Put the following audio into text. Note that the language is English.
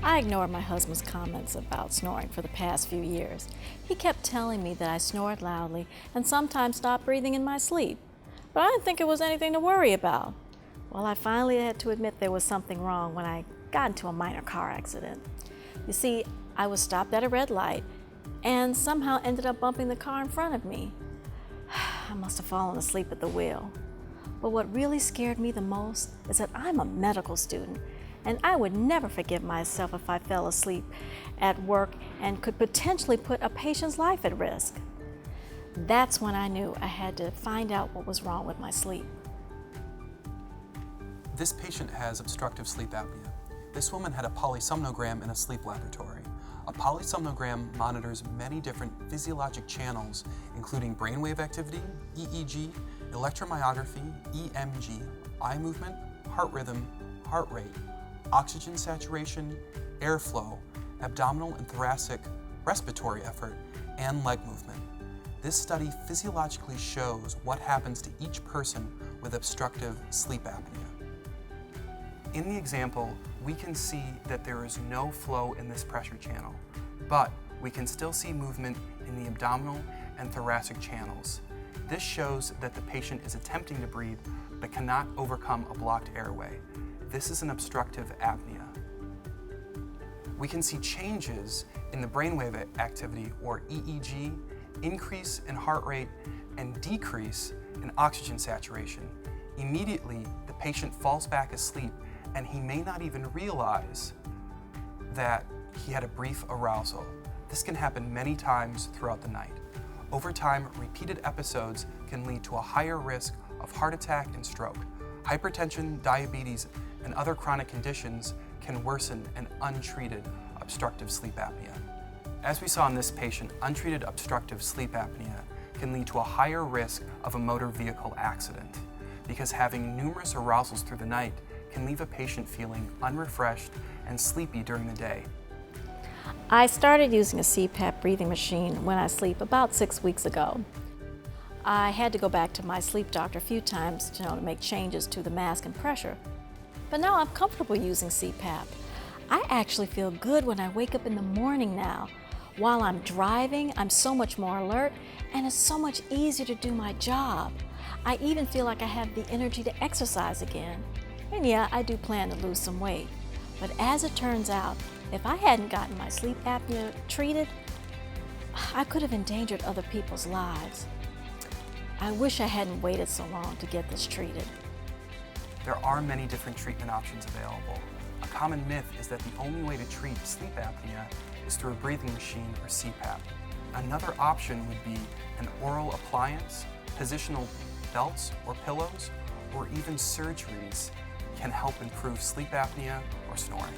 I ignored my husband's comments about snoring for the past few years. He kept telling me that I snored loudly and sometimes stopped breathing in my sleep, but I didn't think it was anything to worry about. Well, I finally had to admit there was something wrong when I got into a minor car accident. You see, I was stopped at a red light and somehow ended up bumping the car in front of me. I must have fallen asleep at the wheel. But what really scared me the most is that I'm a medical student, and I would never forgive myself if I fell asleep at work and could potentially put a patient's life at risk. That's when I knew I had to find out what was wrong with my sleep. This patient has obstructive sleep apnea. This woman had a polysomnogram in a sleep laboratory. A polysomnogram monitors many different physiologic channels, including brainwave activity, EEG, electromyography, EMG, eye movement, heart rhythm, heart rate, oxygen saturation, airflow, abdominal and thoracic respiratory effort, and leg movement. This study physiologically shows what happens to each person with obstructive sleep apnea. In the example, we can see that there is no flow in this pressure channel, but we can still see movement in the abdominal and thoracic channels. This shows that the patient is attempting to breathe but cannot overcome a blocked airway. This is an obstructive apnea. We can see changes in the brainwave activity, or EEG, increase in heart rate, and decrease in oxygen saturation. Immediately, the patient falls back asleep, and he may not even realize that he had a brief arousal. This can happen many times throughout the night. Over time, repeated episodes can lead to a higher risk of heart attack and stroke. Hypertension, diabetes, and other chronic conditions can worsen an untreated obstructive sleep apnea. As we saw in this patient, untreated obstructive sleep apnea can lead to a higher risk of a motor vehicle accident, because having numerous arousals through the night can leave a patient feeling unrefreshed and sleepy during the day. I started using a CPAP breathing machine when I sleep about 6 weeks ago. I had to go back to my sleep doctor a few times to make changes to the mask and pressure. But now I'm comfortable using CPAP. I actually feel good when I wake up in the morning now. While I'm driving, I'm so much more alert, and it's so much easier to do my job. I even feel like I have the energy to exercise again. And yeah, I do plan to lose some weight. But as it turns out, if I hadn't gotten my sleep apnea treated, I could have endangered other people's lives. I wish I hadn't waited so long to get this treated. There are many different treatment options available. A common myth is that the only way to treat sleep apnea is through a breathing machine or CPAP. Another option would be an oral appliance, positional belts or pillows, or even surgeries can help improve sleep apnea or snoring.